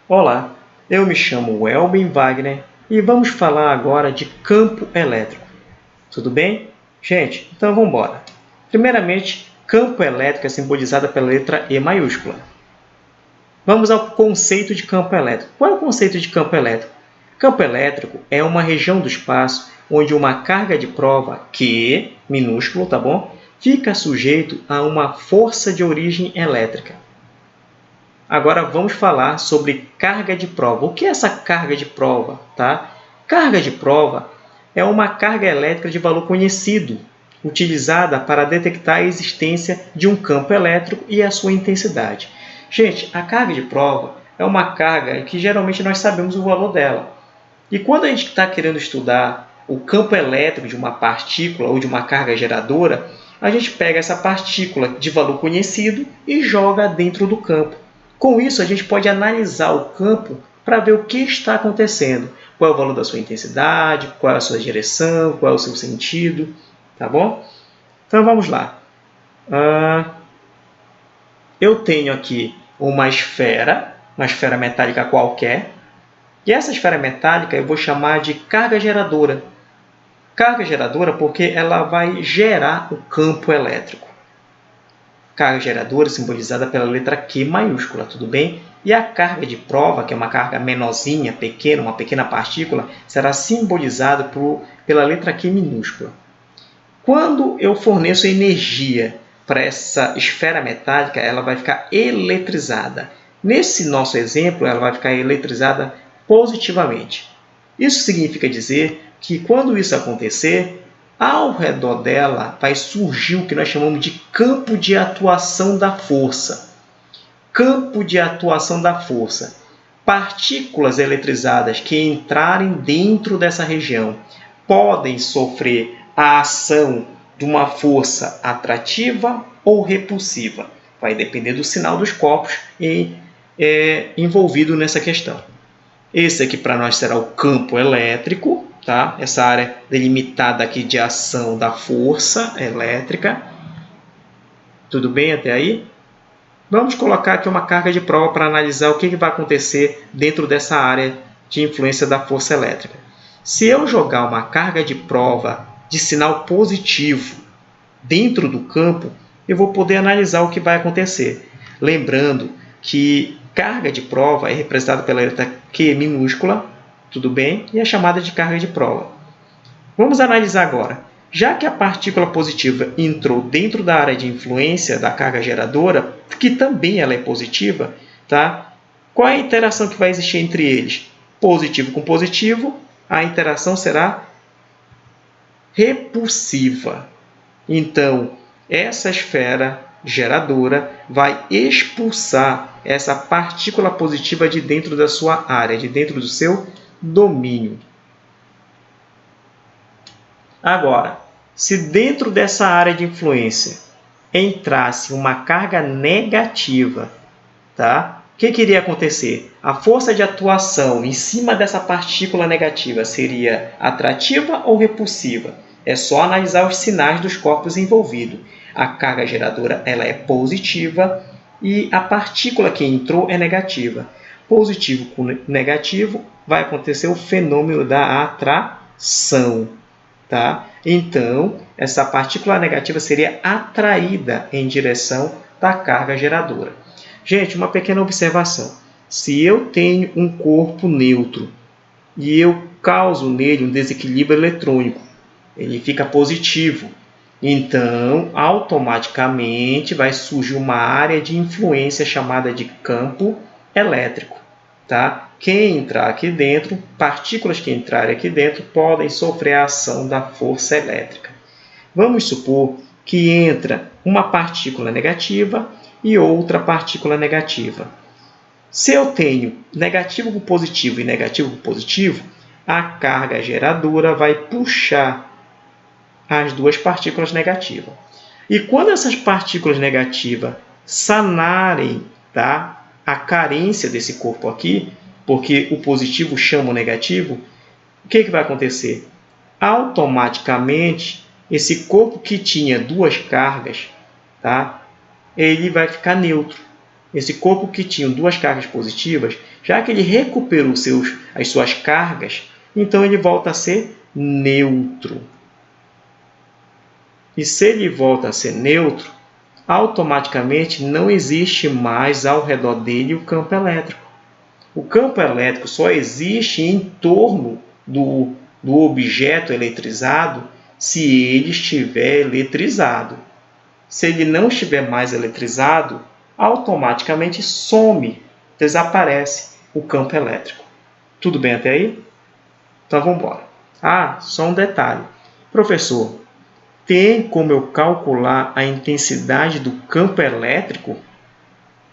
Olá, eu me chamo Welben Wagner e vamos falar agora de campo elétrico. Tudo bem? Gente, então vamos embora. Primeiramente, campo elétrico é simbolizado pela letra E maiúscula. Vamos ao conceito de campo elétrico. Qual é o conceito de campo elétrico? Campo elétrico é uma região do espaço onde uma carga de prova, Q, minúsculo, tá bom? Fica sujeito a uma força de origem elétrica. Agora vamos falar sobre carga de prova. O que é essa carga de prova? Tá? Carga de prova é uma carga elétrica de valor conhecido, utilizada para detectar a existência de um campo elétrico e a sua intensidade. Gente, a carga de prova é uma carga que geralmente nós sabemos o valor dela. E quando a gente está querendo estudar o campo elétrico de uma partícula ou de uma carga geradora, a gente pega essa partícula de valor conhecido e joga dentro do campo. Com isso, a gente pode analisar o campo para ver o que está acontecendo. Qual é o valor da sua intensidade, qual é a sua direção, qual é o seu sentido. Tá bom? Então, vamos lá. Eu tenho aqui uma esfera metálica qualquer. E essa esfera metálica eu vou chamar de carga geradora. Carga geradora porque ela vai gerar o campo elétrico. Carga geradora simbolizada pela letra Q maiúscula, tudo bem? E a carga de prova, que é uma carga menorzinha, pequena, uma pequena partícula, será simbolizada pela letra Q minúscula. Quando eu forneço energia para essa esfera metálica, ela vai ficar eletrizada. Nesse nosso exemplo, ela vai ficar eletrizada positivamente. Isso significa dizer que quando isso acontecer, ao redor dela vai surgir o que nós chamamos de campo de atuação da força. Campo de atuação da força. Partículas eletrizadas que entrarem dentro dessa região podem sofrer a ação de uma força atrativa ou repulsiva. Vai depender do sinal dos corpos envolvido nessa questão. Esse aqui para nós será o campo elétrico. Tá? Essa área delimitada aqui de ação da força elétrica. Tudo bem até aí? Vamos colocar aqui uma carga de prova para analisar o que vai acontecer dentro dessa área de influência da força elétrica. Se eu jogar uma carga de prova de sinal positivo dentro do campo, eu vou poder analisar o que vai acontecer. Lembrando que carga de prova é representada pela letra Q minúscula, tudo bem? E é chamada de carga de prova. Vamos analisar agora. Já que a partícula positiva entrou dentro da área de influência da carga geradora, que também ela é positiva, tá? Qual é a interação que vai existir entre eles? Positivo com positivo, a interação será repulsiva. Então, essa esfera geradora vai expulsar essa partícula positiva de dentro da sua área, de dentro do seu domínio. Agora, se dentro dessa área de influência entrasse uma carga negativa, tá? O que iria acontecer? A força de atuação em cima dessa partícula negativa seria atrativa ou repulsiva? É só analisar os sinais dos corpos envolvidos. A carga geradora ela é positiva e a partícula que entrou é negativa. Positivo com negativo, vai acontecer o fenômeno da atração. Tá? Então, essa partícula negativa seria atraída em direção da carga geradora. Gente, uma pequena observação. Se eu tenho um corpo neutro e eu causo nele um desequilíbrio eletrônico, ele fica positivo. Então, automaticamente vai surgir uma área de influência chamada de campo elétrico. Tá? Quem entrar aqui dentro, partículas que entrarem aqui dentro, podem sofrer a ação da força elétrica. Vamos supor que entra uma partícula negativa e outra partícula negativa. Se eu tenho negativo com positivo e negativo com positivo, a carga geradora vai puxar as duas partículas negativas. E quando essas partículas negativas sanarem, tá, a carência desse corpo aqui, porque o positivo chama o negativo, o que vai acontecer? Automaticamente, esse corpo que tinha duas cargas, tá, ele vai ficar neutro. esse corpo que tinha duas cargas positivas, já que ele recuperou as suas cargas, então ele volta a ser neutro. E se ele volta a ser neutro, automaticamente não existe mais ao redor dele o campo elétrico. O campo elétrico só existe em torno do objeto eletrizado se ele estiver eletrizado. Se ele não estiver mais eletrizado, automaticamente some, desaparece o campo elétrico. Tudo bem até aí? Então vamos embora. Ah, só um detalhe. Professor, tem como eu calcular a intensidade do campo elétrico?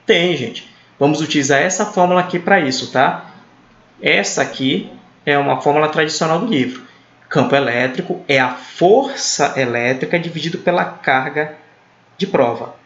Tem, gente. Vamos utilizar essa fórmula aqui para isso, tá? Essa aqui é uma fórmula tradicional do livro. Campo elétrico é a força elétrica dividido pela carga de prova.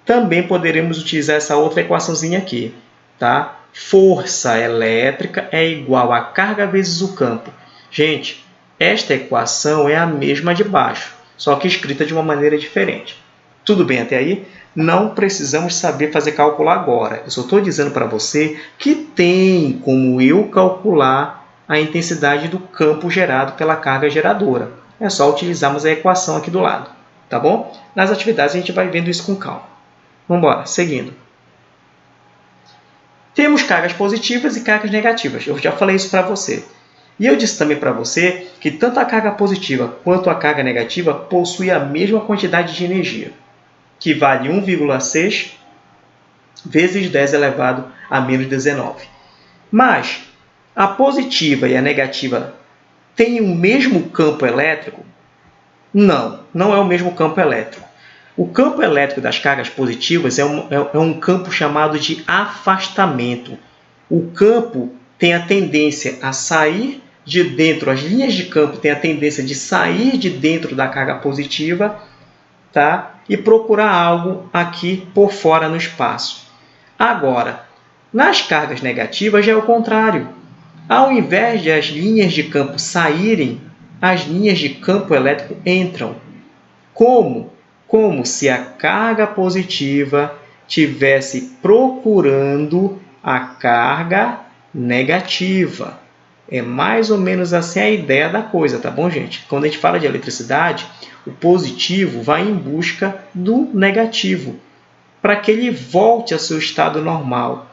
Também poderemos utilizar essa outra equaçãozinha aqui, tá? Força elétrica é igual a carga vezes o campo. Gente, esta equação é a mesma de baixo, só que escrita de uma maneira diferente. Tudo bem até aí? Não precisamos saber fazer cálculo agora. Eu só estou dizendo para você que tem como eu calcular a intensidade do campo gerado pela carga geradora. É só utilizarmos a equação aqui do lado, tá bom? Nas atividades a gente vai vendo isso com calma. Vamos embora, seguindo. Temos cargas positivas e cargas negativas. Eu já falei isso para você. E eu disse também para você que tanto a carga positiva quanto a carga negativa possuem a mesma quantidade de energia, que vale 1,6 vezes 10 elevado a menos 19. Mas a positiva e a negativa têm o mesmo campo elétrico? Não, não é o mesmo campo elétrico. O campo elétrico das cargas positivas é um campo chamado de afastamento. O campo tem a tendência a sair de dentro, as linhas de campo têm a tendência de sair de dentro da carga positiva, tá? E procurar algo aqui por fora no espaço. Agora, nas cargas negativas já é o contrário. Ao invés de as linhas de campo saírem, as linhas de campo elétrico entram. Como? Como se a carga positiva estivesse procurando a carga negativa. É mais ou menos assim a ideia da coisa, tá bom, gente? Quando a gente fala de eletricidade, o positivo vai em busca do negativo, para que ele volte ao seu estado normal.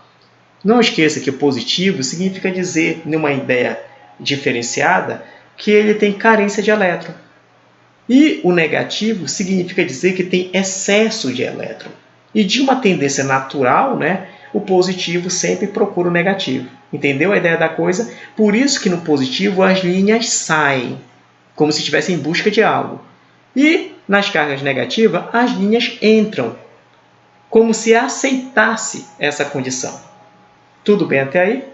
Não esqueça que o positivo significa dizer, numa ideia diferenciada, que ele tem carência de elétron. E o negativo significa dizer que tem excesso de elétron. E de uma tendência natural, né, o positivo sempre procura o negativo. Entendeu a ideia da coisa? Por isso que no positivo as linhas saem, como se estivessem em busca de algo. E nas cargas negativas as linhas entram, como se aceitasse essa condição. Tudo bem até aí?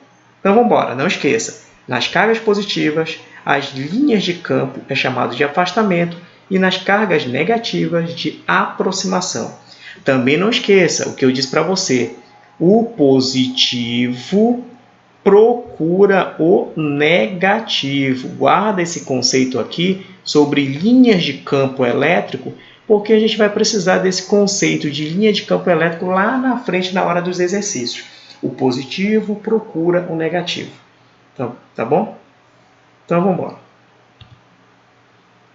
Então vamos embora, não esqueça. Nas cargas positivas, as linhas de campo é chamado de afastamento e nas cargas negativas de aproximação. Também não esqueça o que eu disse para você. O positivo procura o negativo. Guarda esse conceito aqui sobre linhas de campo elétrico, porque a gente vai precisar desse conceito de linha de campo elétrico lá na frente, na hora dos exercícios. O positivo procura o negativo. Então, tá bom? Então, vamos embora.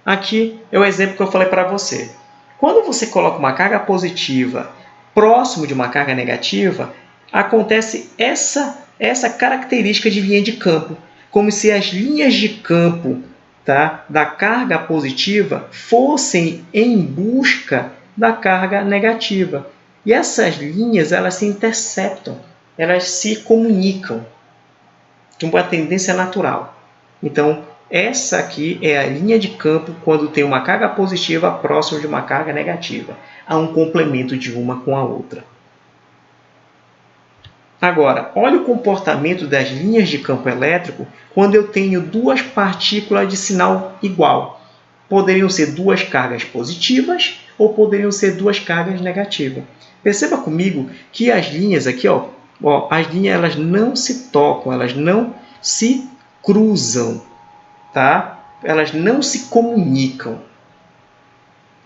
Aqui é o exemplo que eu falei para você. Quando você coloca uma carga positiva próximo de uma carga negativa, acontece essa característica de linha de campo, como se as linhas de campo, tá, da carga positiva fossem em busca da carga negativa. E essas linhas elas se interceptam, elas se comunicam de uma tendência natural. Então, essa aqui é a linha de campo quando tem uma carga positiva próxima de uma carga negativa. Há um complemento de uma com a outra. Agora, olha o comportamento das linhas de campo elétrico quando eu tenho duas partículas de sinal igual. Poderiam ser duas cargas positivas ou poderiam ser duas cargas negativas. Perceba comigo que as linhas aqui, as linhas elas não se tocam, elas não se cruzam, tá? Elas não se comunicam.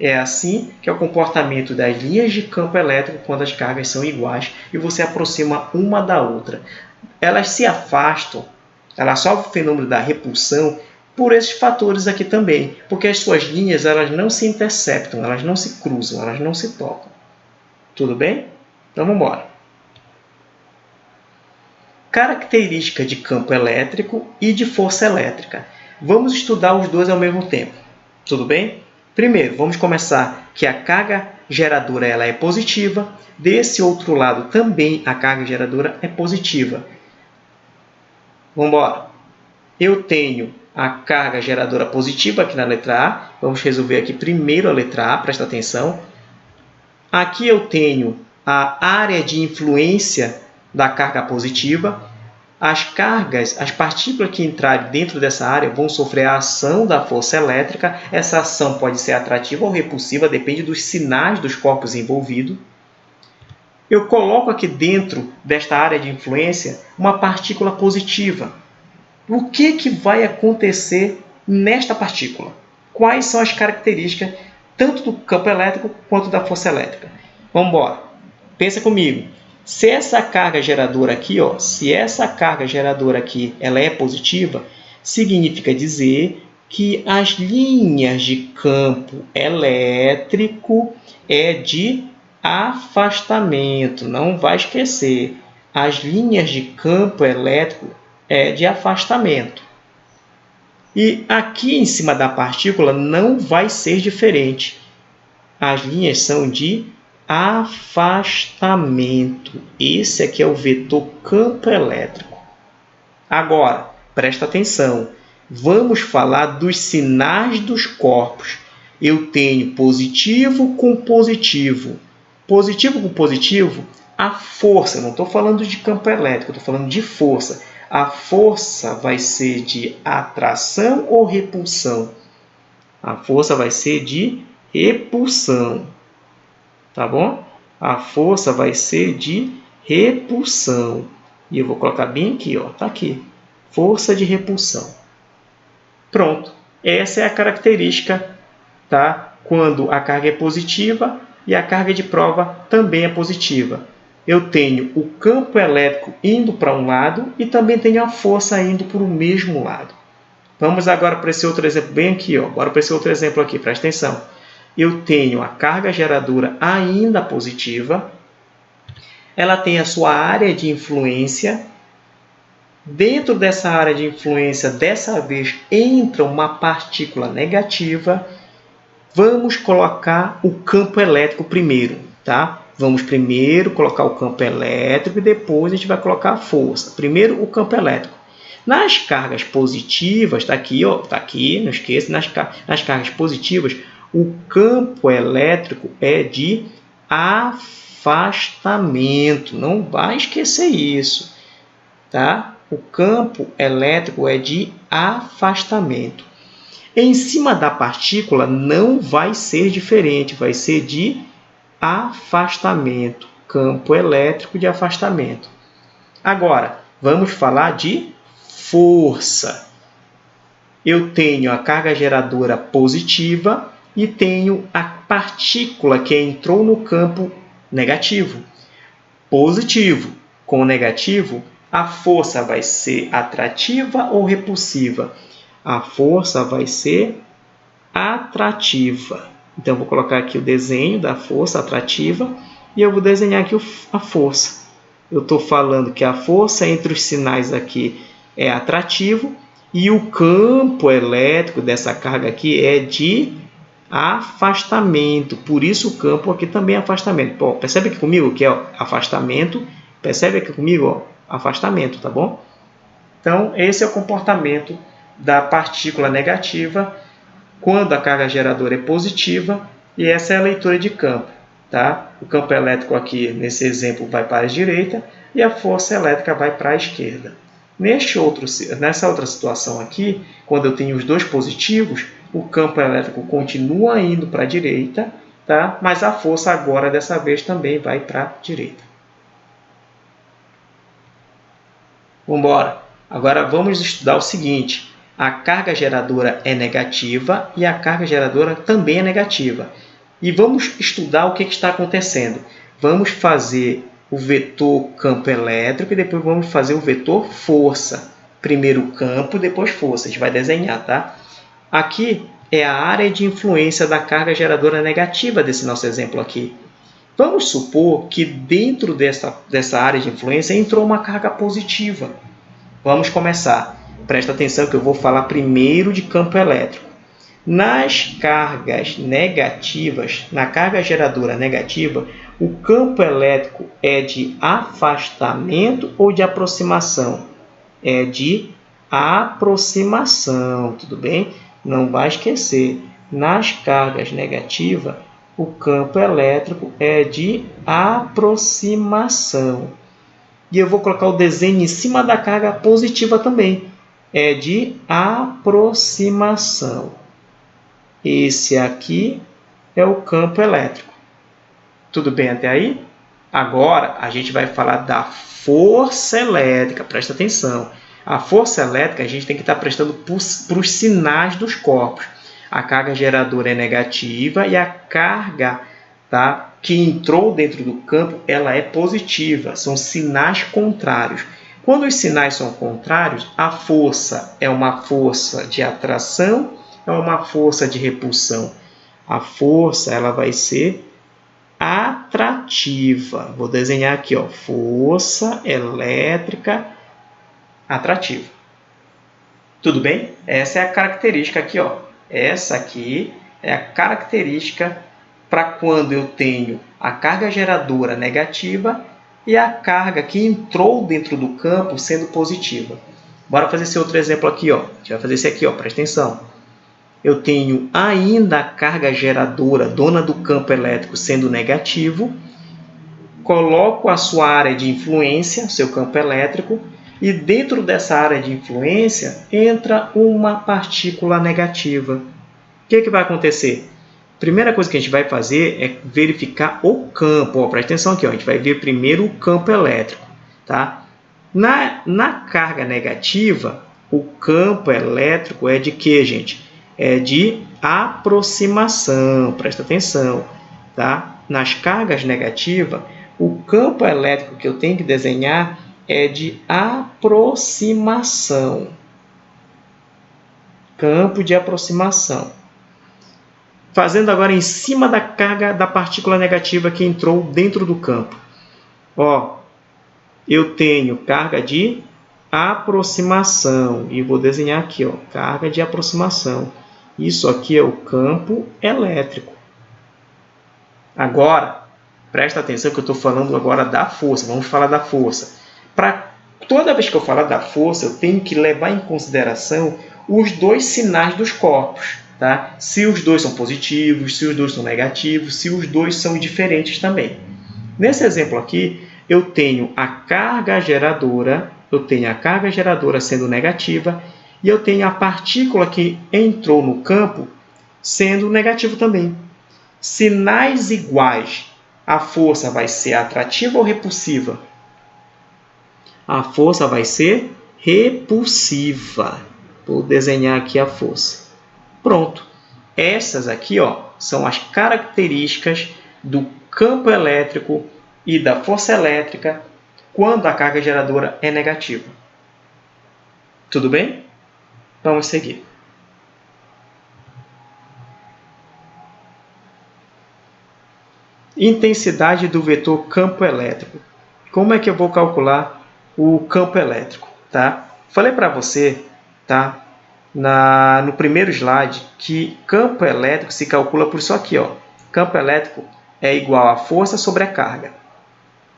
É assim que é o comportamento das linhas de campo elétrico quando as cargas são iguais e você aproxima uma da outra. Elas se afastam, ela sofre o fenômeno da repulsão por esses fatores aqui também, porque as suas linhas elas não se interceptam, elas não se cruzam, elas não se tocam. Tudo bem? Então vamos embora. Característica de campo elétrico e de força elétrica. Vamos estudar os dois ao mesmo tempo. Tudo bem? Primeiro, vamos começar que a carga geradora ela é positiva. Desse outro lado também a carga geradora é positiva. Vamos embora. Eu tenho a carga geradora positiva aqui na letra A. Vamos resolver aqui primeiro a letra A, presta atenção. Aqui eu tenho a área de influência da carga positiva. As cargas, as partículas que entrarem dentro dessa área vão sofrer a ação da força elétrica. Essa ação pode ser atrativa ou repulsiva, depende dos sinais dos corpos envolvidos. Eu coloco aqui dentro desta área de influência uma partícula positiva. O que vai acontecer nesta partícula? Quais são as características tanto do campo elétrico quanto da força elétrica? Vamos embora. Pensa comigo. Se essa carga geradora aqui, ela é positiva, significa dizer que as linhas de campo elétrico é de afastamento. Não vai esquecer. As linhas de campo elétrico é de afastamento. E aqui em cima da partícula não vai ser diferente. As linhas são de afastamento. Esse aqui é o vetor campo elétrico. Agora, presta atenção. Vamos falar dos sinais dos corpos. Eu tenho positivo com positivo. Positivo com positivo, a força. Não estou falando de campo elétrico, estou falando de força. A força vai ser de atração ou repulsão? A força vai ser de repulsão. Tá bom? A força vai ser de repulsão. E eu vou colocar bem aqui, ó. Tá aqui. Força de repulsão. Pronto. Essa é a característica, tá? Quando a carga é positiva e a carga de prova também é positiva. Eu tenho o campo elétrico indo para um lado e também tenho a força indo para o mesmo lado. Vamos agora para esse outro exemplo bem aqui, ó. Bora para esse outro exemplo aqui, presta atenção. Eu tenho a carga geradora ainda positiva. Ela tem a sua área de influência. Dentro dessa área de influência, dessa vez, entra uma partícula negativa. Vamos colocar o campo elétrico primeiro, tá? Vamos primeiro colocar o campo elétrico e depois a gente vai colocar a força. Primeiro o campo elétrico. Nas cargas positivas, está aqui, ó, tá aqui, não esqueça, nas cargas positivas, o campo elétrico é de afastamento. Não vai esquecer isso, tá? O campo elétrico é de afastamento. Em cima da partícula não vai ser diferente, vai ser de afastamento. Campo elétrico de afastamento. Agora, vamos falar de força. Eu tenho a carga geradora positiva e tenho a partícula que entrou no campo negativo. Positivo com negativo, a força vai ser atrativa ou repulsiva? A força vai ser atrativa. Então, eu vou colocar aqui o desenho da força atrativa e eu vou desenhar aqui a força. Eu estou falando que a força entre os sinais aqui é atrativo e o campo elétrico dessa carga aqui é de afastamento. Por isso o campo aqui também é afastamento. Pô, percebe aqui comigo que é afastamento? Percebe aqui comigo, ó, afastamento, tá bom? Então, esse é o comportamento da partícula negativa quando a carga geradora é positiva, e essa é a leitura de campo, tá? O campo elétrico aqui, nesse exemplo, vai para a direita e a força elétrica vai para a esquerda. Nessa outra situação aqui, quando eu tenho os dois positivos, o campo elétrico continua indo para a direita, tá? Mas a força agora, dessa vez, também vai para a direita. Vamos embora. Agora vamos estudar o seguinte. A carga geradora é negativa e a carga geradora também é negativa. E vamos estudar o que está acontecendo. Vamos fazer o vetor campo elétrico e depois vamos fazer o vetor força. Primeiro campo, depois força. A gente vai desenhar, tá? Aqui é a área de influência da carga geradora negativa desse nosso exemplo aqui. Vamos supor que dentro dessa área de influência entrou uma carga positiva. Vamos começar. Presta atenção que eu vou falar primeiro de campo elétrico. Nas cargas negativas, na carga geradora negativa, o campo elétrico é de afastamento ou de aproximação? É de aproximação, tudo bem? Não vai esquecer, nas cargas negativas, o campo elétrico é de aproximação. E eu vou colocar o desenho em cima da carga positiva também. É de aproximação. Esse aqui é o campo elétrico. Tudo bem até aí? Agora, a gente vai falar da força elétrica. Presta atenção. A força elétrica, a gente tem que estar prestando para os sinais dos corpos. A carga geradora é negativa e a carga, tá, que entrou dentro do campo, ela é positiva. São sinais contrários. Quando os sinais são contrários, a força é uma força de atração, é uma força de repulsão. A força ela vai ser atrativa. Vou desenhar aqui, ó, força elétrica atrativa. Tudo bem? Essa é a característica aqui, ó. Essa aqui é a característica para quando eu tenho a carga geradora negativa e a carga que entrou dentro do campo sendo positiva. Bora fazer esse outro exemplo aqui, ó. A gente vai fazer esse aqui, ó. Presta atenção. Eu tenho ainda a carga geradora, dona do campo elétrico, sendo negativo. Coloco a sua área de influência, seu campo elétrico, e dentro dessa área de influência entra uma partícula negativa. O que vai acontecer? A primeira coisa que a gente vai fazer é verificar o campo. Ó, presta atenção aqui, ó. A gente vai ver primeiro o campo elétrico. Tá? Na carga negativa, o campo elétrico é de quê, gente? É de aproximação. Presta atenção. Tá? Nas cargas negativas, o campo elétrico que eu tenho que desenhar é de aproximação. Campo de aproximação. Fazendo agora em cima da carga da partícula negativa que entrou dentro do campo. Ó, eu tenho carga de aproximação. E vou desenhar aqui, ó, carga de aproximação. Isso aqui é o campo elétrico. Agora, presta atenção que eu estou falando agora da força. Vamos falar da força. Toda vez que eu falar da força, eu tenho que levar em consideração os dois sinais dos corpos. Tá? Se os dois são positivos, se os dois são negativos, se os dois são diferentes também. Nesse exemplo aqui, eu tenho a carga geradora sendo negativa e eu tenho a partícula que entrou no campo sendo negativo também. Sinais iguais, a força vai ser atrativa ou repulsiva? A força vai ser repulsiva. Vou desenhar aqui a força. Pronto. Essas aqui, ó, são as características do campo elétrico e da força elétrica quando a carga geradora é negativa. Tudo bem? Vamos seguir. Intensidade do vetor campo elétrico. Como é que eu vou calcular o campo elétrico? Tá? Falei para você, tá? No primeiro slide, que campo elétrico se calcula por isso aqui, ó. Campo elétrico é igual a força sobre a carga.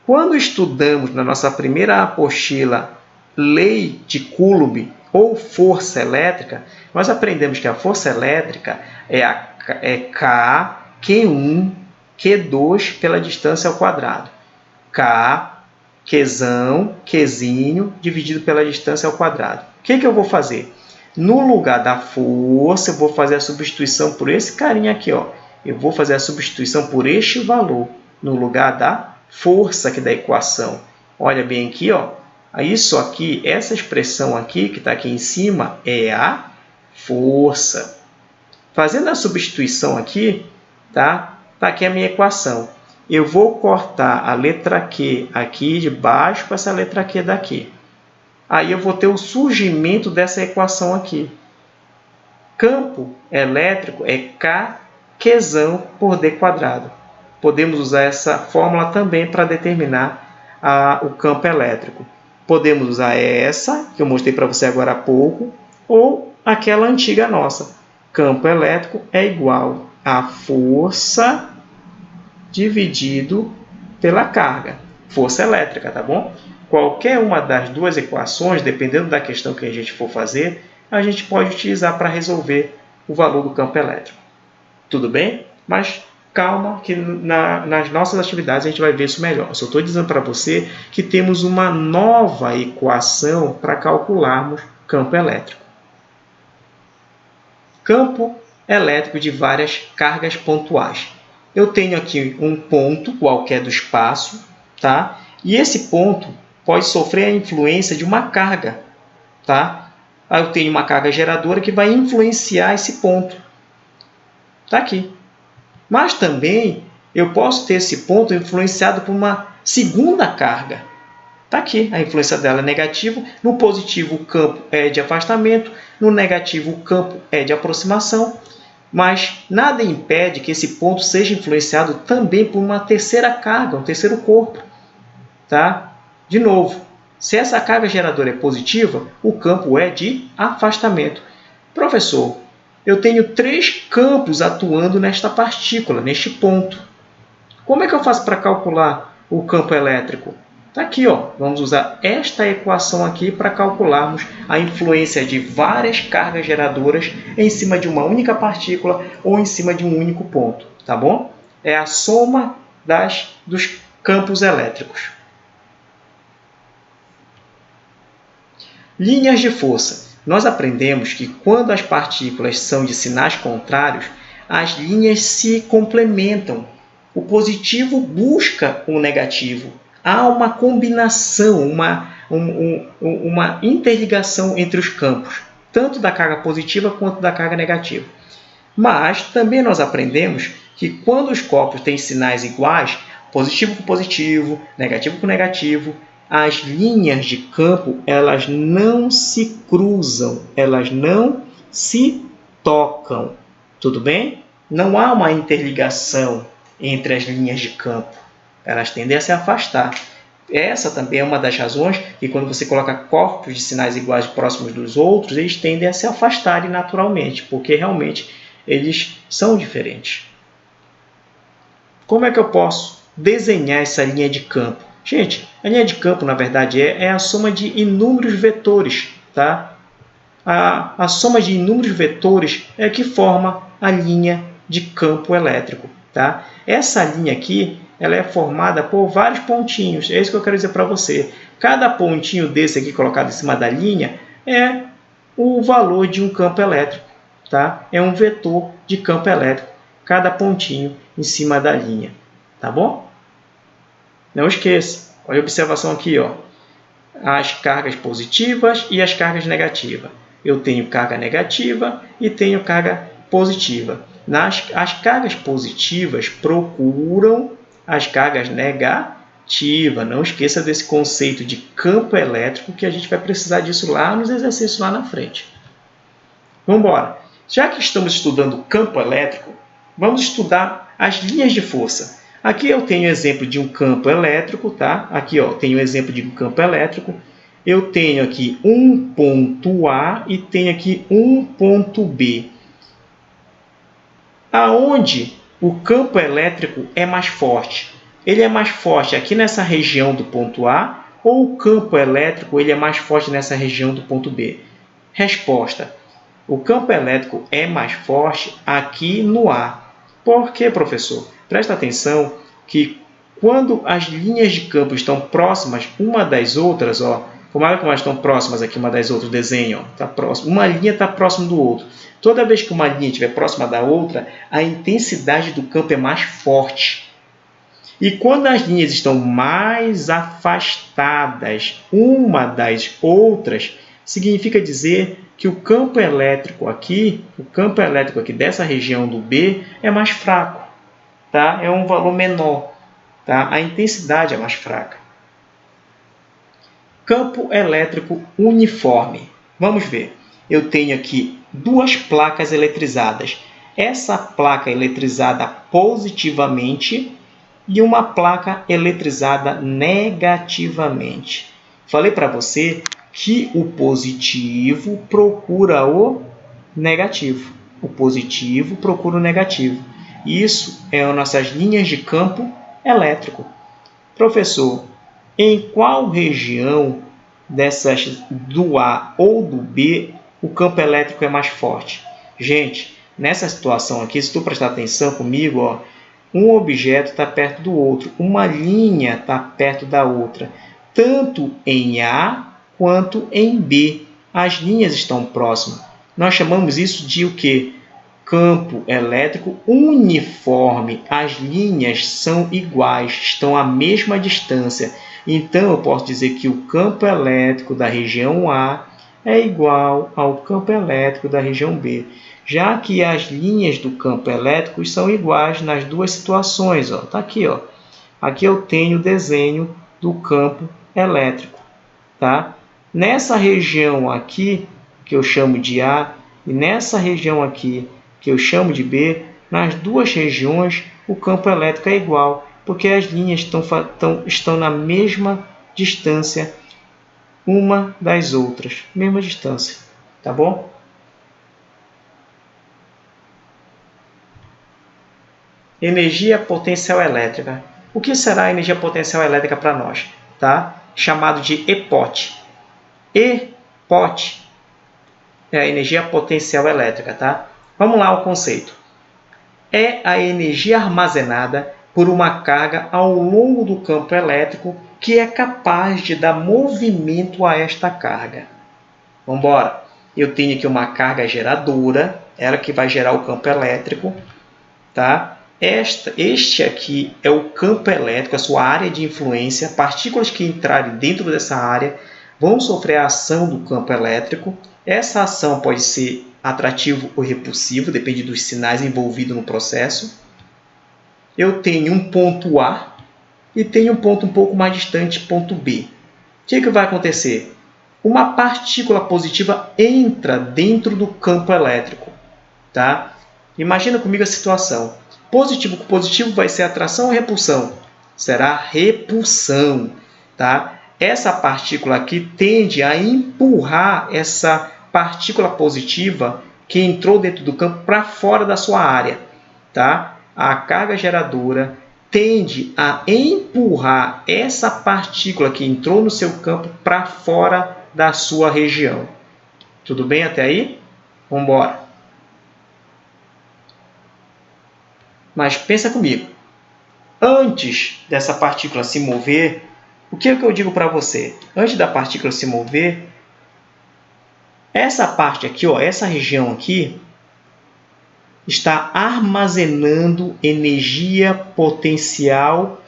Quando estudamos na nossa primeira apostila Lei de Coulomb ou força elétrica, nós aprendemos que a força elétrica é K, Q1, Q2 pela distância ao quadrado. K, Qzinho, dividido pela distância ao quadrado. O que eu vou fazer? No lugar da força, eu vou fazer a substituição por esse carinha aqui, ó. Eu vou fazer a substituição por este valor, no lugar da força aqui da equação. Olha bem aqui, ó. Isso aqui, essa expressão aqui, que está aqui em cima, é a força. Fazendo a substituição aqui, tá? Está aqui a minha equação. Eu vou cortar a letra Q aqui de baixo com essa letra Q daqui. Aí eu vou ter o surgimento dessa equação aqui. Campo elétrico é Kqzão por D quadrado. Podemos usar essa fórmula também para determinar o campo elétrico. Podemos usar essa, que eu mostrei para você agora há pouco, ou aquela antiga nossa. Campo elétrico é igual a força dividido pela carga. Força elétrica, tá bom? Qualquer uma das duas equações, dependendo da questão que a gente for fazer, a gente pode utilizar para resolver o valor do campo elétrico. Tudo bem? Mas calma, que nas nossas atividades a gente vai ver isso melhor. Eu só estou dizendo para você que temos uma nova equação para calcularmos campo elétrico. Campo elétrico de várias cargas pontuais. Eu tenho aqui um ponto qualquer do espaço, tá? E esse ponto pode sofrer a influência de uma carga, tá? Aí eu tenho uma carga geradora que vai influenciar esse ponto. Está aqui. Mas também eu posso ter esse ponto influenciado por uma segunda carga. Está aqui. A influência dela é negativa. No positivo, o campo é de afastamento. No negativo, o campo é de aproximação. Mas nada impede que esse ponto seja influenciado também por uma terceira carga, um terceiro corpo. Tá? De novo, se essa carga geradora é positiva, o campo é de afastamento. Professor, eu tenho 3 campos atuando nesta partícula, neste ponto. Como é que eu faço para calcular o campo elétrico? Está aqui, ó. Vamos usar esta equação aqui para calcularmos a influência de várias cargas geradoras em cima de uma única partícula ou em cima de um único ponto. Tá bom? É a soma dos campos elétricos. Linhas de força. Nós aprendemos que quando as partículas são de sinais contrários, as linhas se complementam. O positivo busca o negativo. Há uma combinação, uma interligação entre os campos, tanto da carga positiva quanto da carga negativa. Mas também nós aprendemos que quando os corpos têm sinais iguais, positivo com positivo, negativo com negativo, as linhas de campo elas não se cruzam, elas não se tocam. Tudo bem? Não há uma interligação entre as linhas de campo. Elas tendem a se afastar. Essa também é uma das razões que quando você coloca corpos de sinais iguais próximos dos outros, eles tendem a se afastarem naturalmente, porque realmente eles são diferentes. Como é que eu posso desenhar essa linha de campo? Gente, a linha de campo, na verdade, é a soma de inúmeros vetores. Tá? A soma de inúmeros vetores é que forma a linha de campo elétrico. Tá? Essa linha aqui ela é formada por vários pontinhos. É isso que eu quero dizer para você. Cada pontinho desse aqui colocado em cima da linha é o valor de um campo elétrico. Tá? É um vetor de campo elétrico. Cada pontinho em cima da linha. Tá bom? Não esqueça. Olha a observação aqui. Ó. As cargas positivas e as cargas negativas. Eu tenho carga negativa e tenho carga positiva. As cargas positivas procuram as cargas negativas. Não esqueça desse conceito de campo elétrico, que a gente vai precisar disso lá nos exercícios lá na frente. Vamos embora. Já que estamos estudando campo elétrico, vamos estudar as linhas de força. Aqui eu tenho exemplo de um campo elétrico, tá? Aqui ó, tenho exemplo de um campo elétrico. Eu tenho aqui um ponto A e tenho aqui um ponto B. Aonde o campo elétrico é mais forte? Ele é mais forte aqui nessa região do ponto A ou o campo elétrico ele é mais forte nessa região do ponto B? Resposta: o campo elétrico é mais forte aqui no A. Por quê, professor? Presta atenção que quando as linhas de campo estão próximas uma das outras, ó, como elas estão próximas aqui uma das outras, desenho, tá próximo. Uma linha está próxima do outro. Toda vez que uma linha estiver próxima da outra, a intensidade do campo é mais forte. E quando as linhas estão mais afastadas uma das outras, significa dizer que o campo elétrico aqui dessa região do B é mais fraco. tá? É um valor menor, tá? A intensidade é mais fraca. Campo elétrico uniforme. Vamos ver. Eu tenho aqui duas placas eletrizadas. Essa placa eletrizada positivamente e uma placa eletrizada negativamente. Falei para você que o positivo procura o negativo. O positivo procura o negativo. Isso é as nossas linhas de campo elétrico. Professor, em qual região dessas do A ou do B o campo elétrico é mais forte? Gente, nessa situação aqui, se tu prestar atenção comigo, ó, um objeto está perto do outro, uma linha está perto da outra, tanto em A quanto em B. As linhas estão próximas. Nós chamamos isso de o quê? Campo elétrico uniforme. As linhas são iguais, estão à mesma distância. Então, eu posso dizer que o campo elétrico da região A é igual ao campo elétrico da região B, já que as linhas do campo elétrico são iguais nas duas situações. Está aqui. Ó. Aqui eu tenho o desenho do campo elétrico. Tá? Nessa região aqui, que eu chamo de A, e nessa região aqui, que eu chamo de B, nas duas regiões o campo elétrico é igual, porque as linhas estão na mesma distância uma das outras. Mesma distância. Tá bom? Energia potencial elétrica. O que será a energia potencial elétrica para nós? Tá? Chamado de EPOT. EPOT é a energia potencial elétrica. Tá? Vamos lá ao conceito. É a energia armazenada por uma carga ao longo do campo elétrico que é capaz de dar movimento a esta carga. Vamos embora. Eu tenho aqui uma carga geradora, ela que vai gerar o campo elétrico. Tá? Este aqui é o campo elétrico, a sua área de influência. Partículas que entrarem dentro dessa área vão sofrer a ação do campo elétrico. Essa ação pode ser atrativo ou repulsivo, depende dos sinais envolvidos no processo. Eu tenho um ponto A e tenho um ponto um pouco mais distante, ponto B. O que vai acontecer? Uma partícula positiva entra dentro do campo elétrico. Tá? Imagina comigo a situação. Positivo com positivo vai ser atração ou repulsão? Será repulsão. Tá? Essa partícula aqui tende a empurrar essa partícula positiva que entrou dentro do campo para fora da sua área. Tá? A carga geradora tende a empurrar essa partícula que entrou no seu campo para fora da sua região. Tudo bem até aí? Vamos embora. Mas pensa comigo. Antes dessa partícula se mover, o que é que eu digo para você? Antes da partícula se mover, essa parte aqui, ó, essa região aqui, está armazenando energia potencial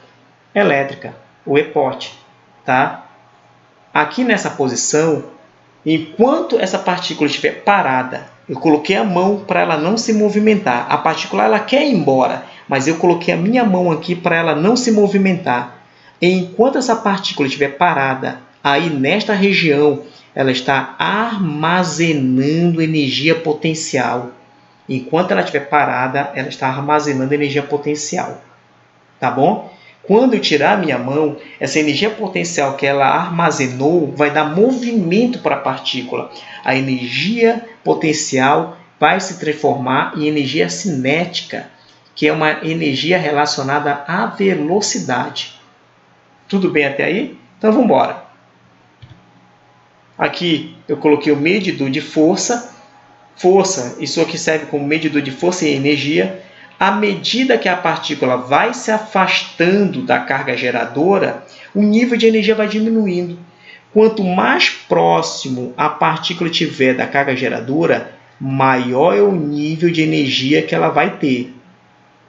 elétrica, o EPOT. Tá? Aqui nessa posição, enquanto essa partícula estiver parada, eu coloquei a mão para ela não se movimentar. A partícula ela quer ir embora, mas eu coloquei a minha mão aqui para ela não se movimentar. Enquanto essa partícula estiver parada, aí nesta região, ela está armazenando energia potencial. Enquanto ela estiver parada, ela está armazenando energia potencial. Tá bom? Quando eu tirar a minha mão, essa energia potencial que ela armazenou vai dar movimento para a partícula. A energia potencial vai se transformar em energia cinética, que é uma energia relacionada à velocidade. Tudo bem até aí? Então vamos embora. Aqui eu coloquei o medidor de força. Força, isso aqui serve como medidor de força e energia. À medida que a partícula vai se afastando da carga geradora, o nível de energia vai diminuindo. Quanto mais próximo a partícula estiver da carga geradora, maior é o nível de energia que ela vai ter.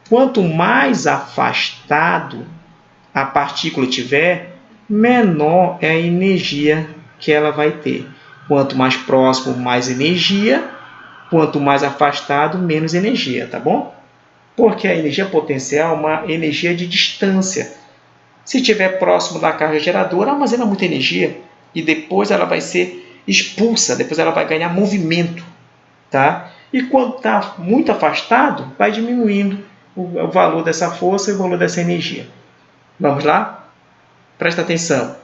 Quanto mais afastado a partícula estiver, menor é a energia que ela vai ter. Quanto mais próximo, mais energia. Quanto mais afastado, menos energia, tá bom? Porque a energia potencial é uma energia de distância. Se estiver próximo da carga geradora, armazena muita energia e depois ela vai ser expulsa, depois ela vai ganhar movimento. Tá? E quando está muito afastado, vai diminuindo o valor dessa força e o valor dessa energia. Vamos lá? Presta atenção.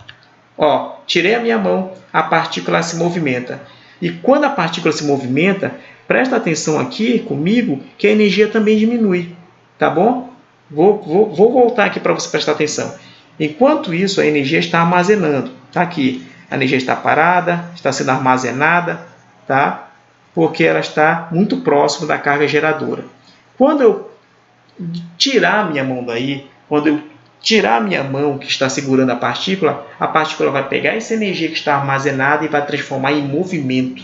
Ó, tirei a minha mão, a partícula se movimenta. E quando a partícula se movimenta, presta atenção aqui comigo que a energia também diminui. Tá bom? Vou voltar aqui para você prestar atenção. Enquanto isso, a energia está armazenando. Tá aqui. A energia está parada, está sendo armazenada, tá? Porque ela está muito próximo da carga geradora. Quando eu tirar a minha mão daí, quando eu tirar a minha mão que está segurando a partícula vai pegar essa energia que está armazenada e vai transformar em movimento.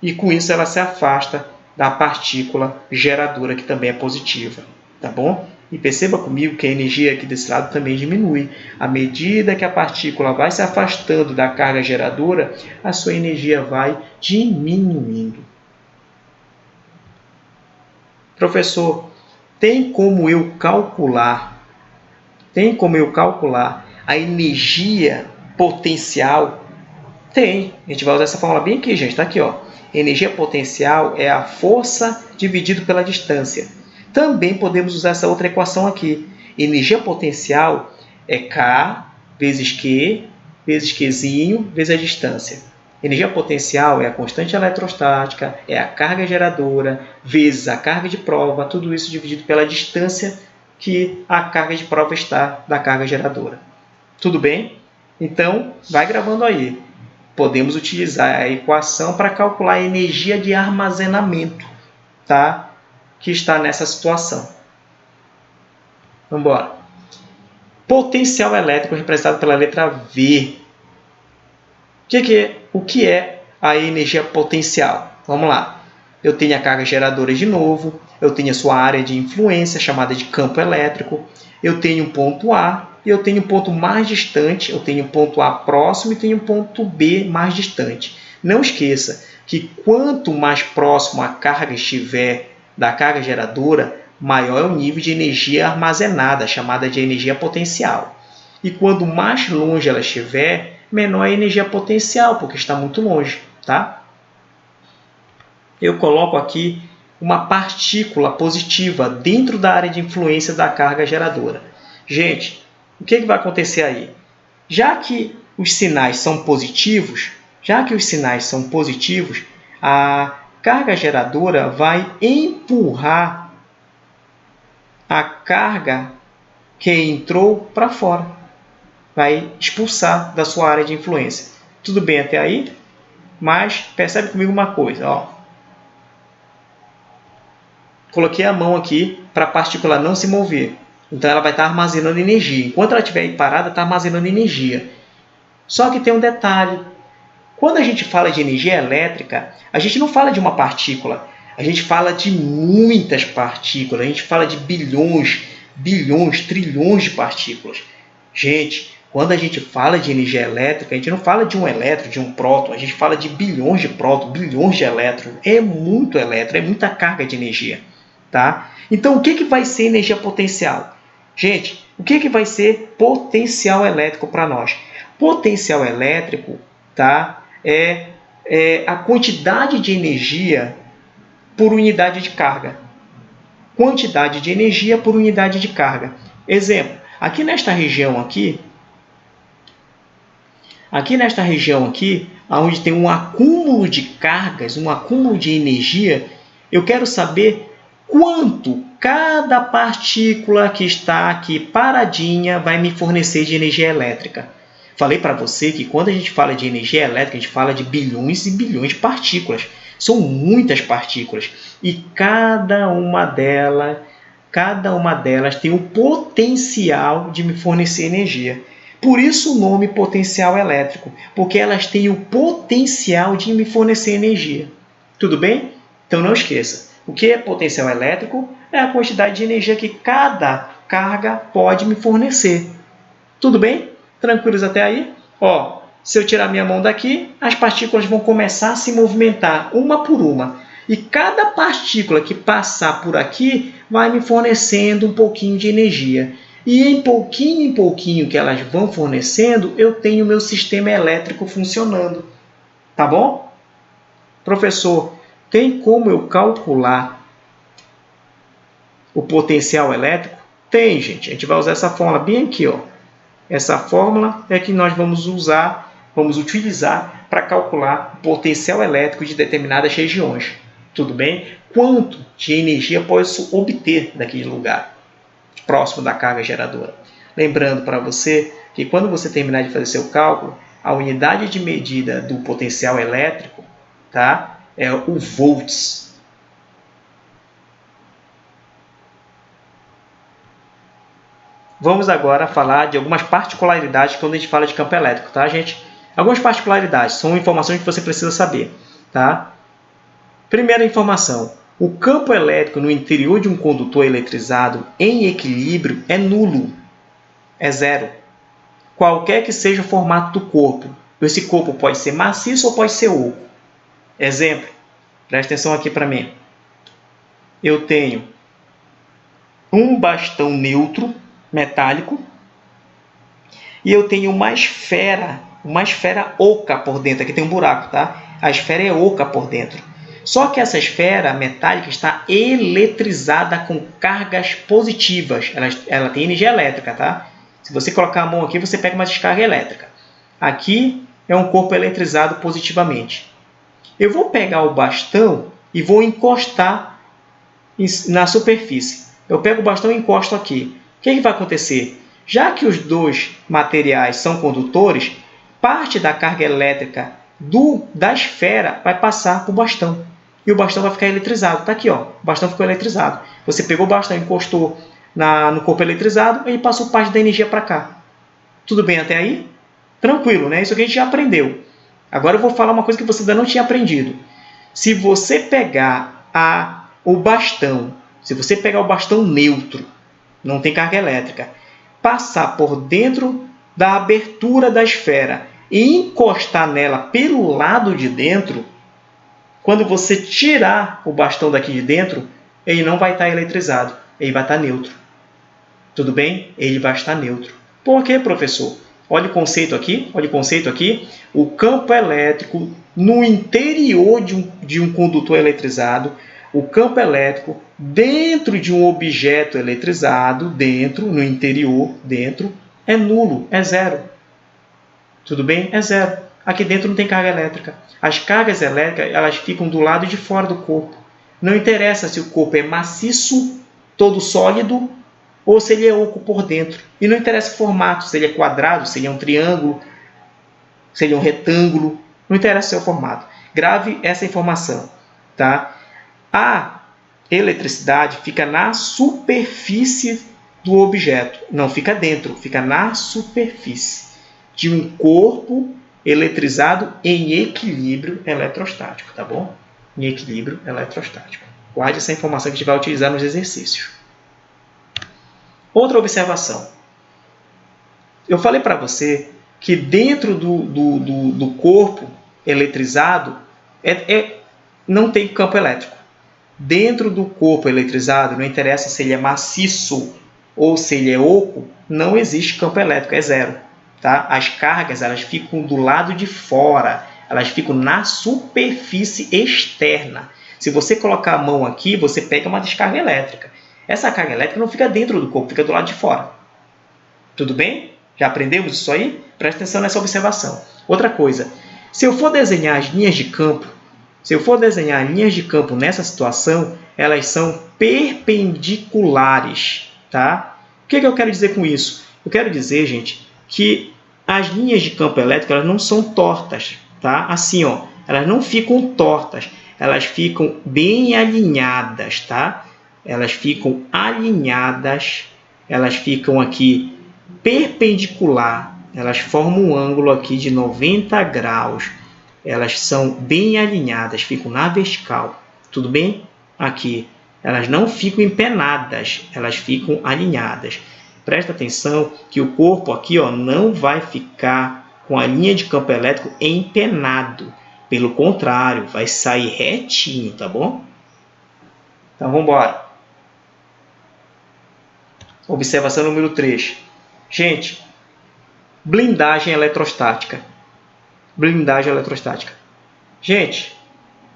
E com isso ela se afasta da partícula geradora, que também é positiva. Tá bom? E perceba comigo que a energia aqui desse lado também diminui. À medida que a partícula vai se afastando da carga geradora, a sua energia vai diminuindo. Professor, tem como eu calcular a energia potencial? Tem. A gente vai usar essa fórmula bem aqui, gente. Está aqui, ó. Energia potencial é a força dividido pela distância. Também podemos usar essa outra equação aqui. Energia potencial é K vezes Q vezes Qzinho vezes a distância. Energia potencial é a constante eletrostática, é a carga geradora vezes a carga de prova, tudo isso dividido pela distância que a carga de prova está da carga geradora. Tudo bem? Então, vai gravando aí. Podemos utilizar a equação para calcular a energia de armazenamento, tá? Que está nessa situação. Vamos embora. Potencial elétrico representado pela letra V. O que é a energia potencial? Vamos lá. Eu tenho a carga geradora de novo, eu tenho a sua área de influência, chamada de campo elétrico, eu tenho um ponto A e eu tenho um ponto mais distante, eu tenho um ponto A próximo e tenho um ponto B mais distante. Não esqueça que quanto mais próximo a carga estiver da carga geradora, maior é o nível de energia armazenada, chamada de energia potencial. E quando mais longe ela estiver, menor é a energia potencial, porque está muito longe. Tá? Eu coloco aqui uma partícula positiva dentro da área de influência da carga geradora. Gente, o que vai acontecer aí? Já que os sinais são positivos, a carga geradora vai empurrar a carga que entrou para fora. Vai expulsar da sua área de influência. Tudo bem até aí? Mas percebe comigo uma coisa. Ó. Coloquei a mão aqui para a partícula não se mover. Então ela vai estar armazenando energia. Enquanto ela estiver parada, está armazenando energia. Só que tem um detalhe. Quando a gente fala de energia elétrica, a gente não fala de uma partícula. A gente fala de muitas partículas. A gente fala de bilhões, trilhões de partículas. Gente, quando a gente fala de energia elétrica, a gente não fala de um elétron, de um próton. A gente fala de bilhões de prótons, bilhões de elétrons. É muito elétron, é muita carga de energia. Tá? Então, o que vai ser energia potencial? Gente, o que vai ser potencial elétrico para nós? Potencial elétrico, tá? É a quantidade de energia por unidade de carga. Quantidade de energia por unidade de carga. Exemplo, aqui nesta região aqui, onde tem um acúmulo de cargas, um acúmulo de energia, eu quero saber quanto cada partícula que está aqui paradinha vai me fornecer de energia elétrica. Falei para você que quando a gente fala de energia elétrica, a gente fala de bilhões e bilhões de partículas. São muitas partículas. E cada uma delas tem o potencial de me fornecer energia. Por isso o nome potencial elétrico, porque elas têm o potencial de me fornecer energia. Tudo bem? Então não esqueça. O que é potencial elétrico? É a quantidade de energia que cada carga pode me fornecer. Tudo bem? Tranquilos até aí? Ó, se eu tirar minha mão daqui, as partículas vão começar a se movimentar uma por uma. E cada partícula que passar por aqui vai me fornecendo um pouquinho de energia. E em pouquinho que elas vão fornecendo, eu tenho o meu sistema elétrico funcionando. Tá bom? Professor, tem como eu calcular o potencial elétrico? Tem, gente. A gente vai usar essa fórmula bem aqui, ó. Essa fórmula é que nós vamos utilizar para calcular o potencial elétrico de determinadas regiões. Tudo bem? Quanto de energia posso obter daquele lugar próximo da carga geradora? Lembrando para você que quando você terminar de fazer seu cálculo, a unidade de medida do potencial elétrico, tá, é o volts. Vamos agora falar de algumas particularidades quando a gente fala de campo elétrico, tá, gente? Algumas particularidades, são informações que você precisa saber, tá? Primeira informação, o campo elétrico no interior de um condutor eletrizado em equilíbrio é nulo, é zero. Qualquer que seja o formato do corpo, esse corpo pode ser maciço ou pode ser oco. Exemplo, presta atenção aqui para mim. Eu tenho um bastão neutro, metálico, e eu tenho uma esfera oca por dentro. Aqui tem um buraco, tá? A esfera é oca por dentro. Só que essa esfera metálica está eletrizada com cargas positivas. Ela tem energia elétrica, tá? Se você colocar a mão aqui, você pega uma descarga elétrica. Aqui é um corpo eletrizado positivamente. Eu vou pegar o bastão e vou encostar na superfície. Eu pego o bastão e encosto aqui. O que vai acontecer? Já que os dois materiais são condutores, parte da carga elétrica da esfera vai passar para o bastão. E o bastão vai ficar eletrizado. Está aqui, ó. O bastão ficou eletrizado. Você pegou o bastão e encostou no corpo eletrizado e passou parte da energia para cá. Tudo bem até aí? Tranquilo, né? Isso que a gente já aprendeu. Agora eu vou falar uma coisa que você ainda não tinha aprendido. Se você pegar o bastão neutro, não tem carga elétrica, passar por dentro da abertura da esfera e encostar nela pelo lado de dentro, quando você tirar o bastão daqui de dentro, ele não vai estar eletrizado, ele vai estar neutro. Tudo bem? Ele vai estar neutro. Por quê, professor? Olha o conceito aqui, O campo elétrico no interior de um condutor eletrizado, o campo elétrico dentro de um objeto eletrizado, no interior, é nulo, é zero. Tudo bem? É zero. Aqui dentro não tem carga elétrica. As cargas elétricas elas ficam do lado de fora do corpo. Não interessa se o corpo é maciço, todo sólido, ou se ele é oco por dentro. E não interessa o formato, se ele é quadrado, se ele é um triângulo, se ele é um retângulo. Não interessa o seu formato. Grave essa informação, tá? A eletricidade fica na superfície do objeto. Não fica dentro, fica na superfície de um corpo eletrizado em equilíbrio eletrostático, tá bom? Em equilíbrio eletrostático. Guarde essa informação que a gente vai utilizar nos exercícios. Outra observação. Eu falei para você que dentro do corpo eletrizado não tem campo elétrico. Dentro do corpo eletrizado, não interessa se ele é maciço ou se ele é oco, não existe campo elétrico, é zero. Tá? As cargas elas ficam do lado de fora, elas ficam na superfície externa. Se você colocar a mão aqui, você pega uma descarga elétrica. Essa carga elétrica não fica dentro do corpo, fica do lado de fora. Tudo bem? Já aprendemos isso aí? Presta atenção nessa observação. Outra coisa, se eu for desenhar as linhas de campo, nessa situação, elas são perpendiculares. Tá? O que eu quero dizer com isso? Eu quero dizer, gente, que as linhas de campo elétrico elas não são tortas. Tá? Assim, ó, elas não ficam tortas, elas ficam bem alinhadas. Tá? Elas ficam alinhadas, elas ficam aqui perpendicular, elas formam um ângulo aqui de 90 graus. Elas são bem alinhadas, ficam na vertical. Tudo bem? Aqui. Elas não ficam empenadas, elas ficam alinhadas. Presta atenção que o corpo aqui ó, não vai ficar com a linha de campo elétrico empenado. Pelo contrário, vai sair retinho, tá bom? Então, vamos embora. Observação número 3. Gente, blindagem eletrostática. Blindagem eletrostática. Gente,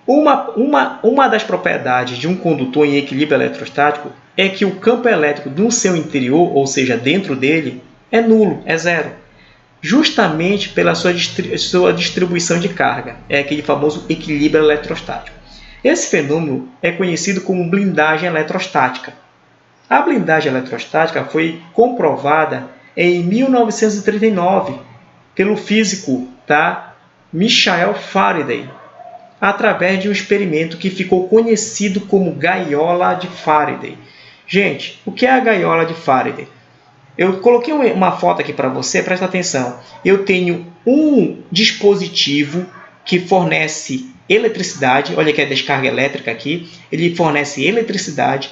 uma das propriedades de um condutor em equilíbrio eletrostático é que o campo elétrico no seu interior, ou seja, dentro dele, é nulo, é zero. Justamente pela sua distribuição de carga. É aquele famoso equilíbrio eletrostático. Esse fenômeno é conhecido como blindagem eletrostática. A blindagem eletrostática foi comprovada em 1939 pelo físico Michael Faraday, através de um experimento que ficou conhecido como gaiola de Faraday. Gente, o que é a gaiola de Faraday? Eu coloquei uma foto aqui para você, presta atenção. Eu tenho um dispositivo que fornece eletricidade, olha que é a descarga elétrica aqui, ele fornece eletricidade.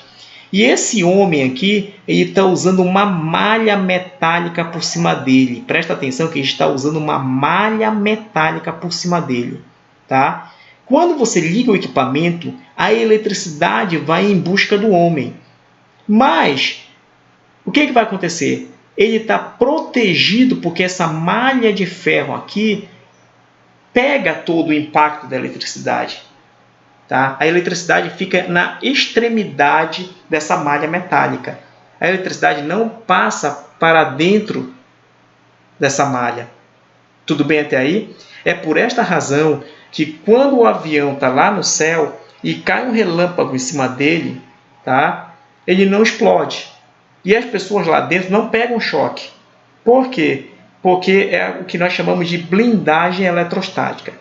E esse homem aqui, ele está usando uma malha metálica por cima dele. Presta atenção que ele está usando uma malha metálica por cima dele. Tá? Quando você liga o equipamento, a eletricidade vai em busca do homem. Mas, o que vai acontecer? Ele está protegido porque essa malha de ferro aqui pega todo o impacto da eletricidade. Tá? A eletricidade fica na extremidade dessa malha metálica. A eletricidade não passa para dentro dessa malha. Tudo bem até aí? É por esta razão que quando o avião está lá no céu e cai um relâmpago em cima dele, tá? Ele não explode. E as pessoas lá dentro não pegam choque. Por quê? Porque é o que nós chamamos de blindagem eletrostática.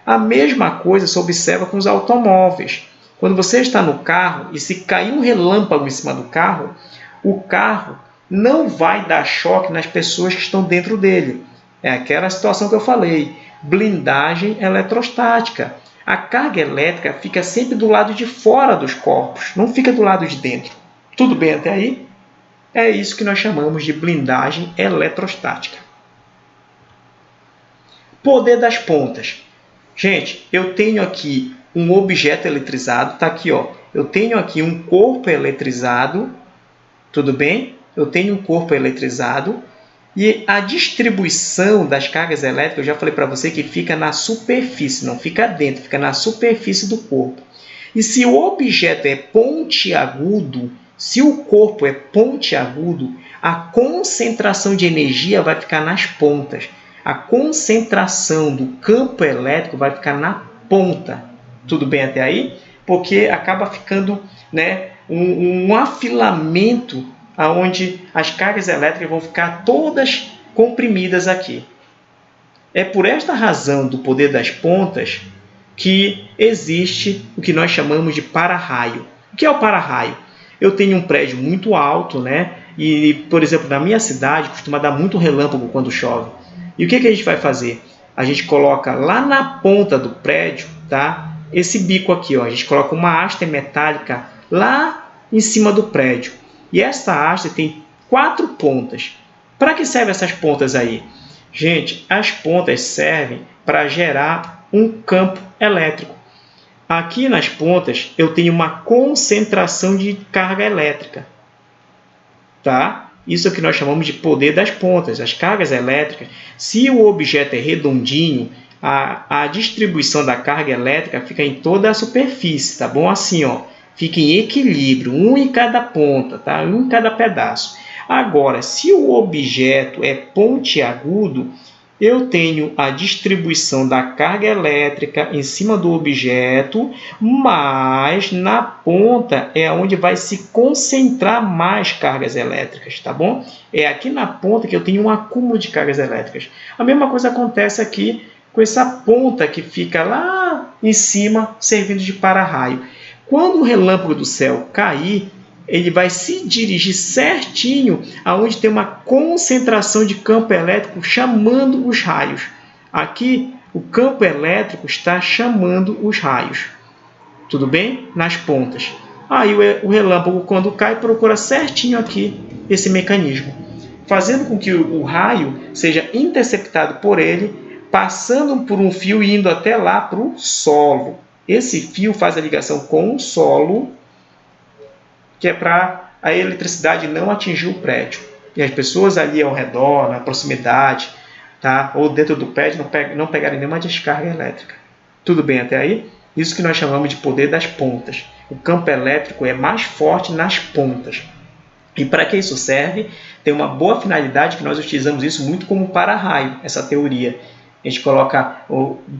A mesma coisa se observa com os automóveis. Quando você está no carro e se cair um relâmpago em cima do carro, o carro não vai dar choque nas pessoas que estão dentro dele. É aquela situação que eu falei, blindagem eletrostática. A carga elétrica fica sempre do lado de fora dos corpos, não fica do lado de dentro. Tudo bem até aí? É isso que nós chamamos de blindagem eletrostática. Poder das pontas. Gente, eu tenho aqui um objeto eletrizado, está aqui, ó. Eu tenho aqui um corpo eletrizado, tudo bem? Eu tenho um corpo eletrizado e a distribuição das cargas elétricas, eu já falei para você que fica na superfície, não fica dentro, fica na superfície do corpo. E se o objeto é pontiagudo, se o corpo é pontiagudo, a concentração de energia vai ficar nas pontas. A concentração do campo elétrico vai ficar na ponta. Tudo bem até aí? Porque acaba ficando, né, um afilamento onde as cargas elétricas vão ficar todas comprimidas aqui. É por esta razão do poder das pontas que existe o que nós chamamos de para-raio. O que é o para-raio? Eu tenho um prédio muito alto, né? E, por exemplo, na minha cidade costuma dar muito relâmpago quando chove. E o que a gente vai fazer? A gente coloca lá na ponta do prédio, tá? Esse bico aqui, ó, a gente coloca uma haste metálica lá em cima do prédio. E essa haste tem 4 pontas. Para que servem essas pontas aí? Gente, as pontas servem para gerar um campo elétrico. Aqui nas pontas eu tenho uma concentração de carga elétrica. Tá? Isso é o que nós chamamos de poder das pontas. As cargas elétricas, se o objeto é redondinho, a distribuição da carga elétrica fica em toda a superfície, tá bom? Assim, ó, fica em equilíbrio, um em cada ponta, tá? Um em cada pedaço. Agora, se o objeto é pontiagudo, eu tenho a distribuição da carga elétrica em cima do objeto, mas na ponta é onde vai se concentrar mais cargas elétricas, tá bom? É aqui na ponta que eu tenho um acúmulo de cargas elétricas. A mesma coisa acontece aqui com essa ponta que fica lá em cima, servindo de para-raio. Quando o relâmpago do céu cair, ele vai se dirigir certinho aonde tem uma concentração de campo elétrico chamando os raios. Aqui, o campo elétrico está chamando os raios. Tudo bem? Nas pontas. Aí o relâmpago, quando cai, procura certinho aqui esse mecanismo, fazendo com que o raio seja interceptado por ele passando por um fio e indo até lá para o solo. Esse fio faz a ligação com o solo, que é para a eletricidade não atingir o prédio. E as pessoas ali ao redor, na proximidade, tá? Ou dentro do prédio, não pegarem nenhuma descarga elétrica. Tudo bem até aí? Isso que nós chamamos de poder das pontas. O campo elétrico é mais forte nas pontas. E para que isso serve? Tem uma boa finalidade que nós utilizamos isso muito como para-raio, essa teoria. A gente coloca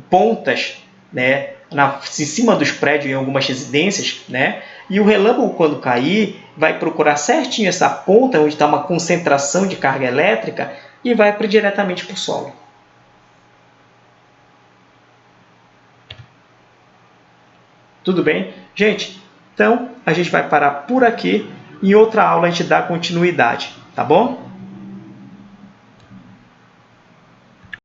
pontas, né, em cima dos prédios em algumas residências, né, e o relâmpago, quando cair, vai procurar certinho essa ponta onde está uma concentração de carga elétrica e vai diretamente para o solo. Tudo bem? Gente, então a gente vai parar por aqui. Em outra aula a gente dá continuidade, tá bom?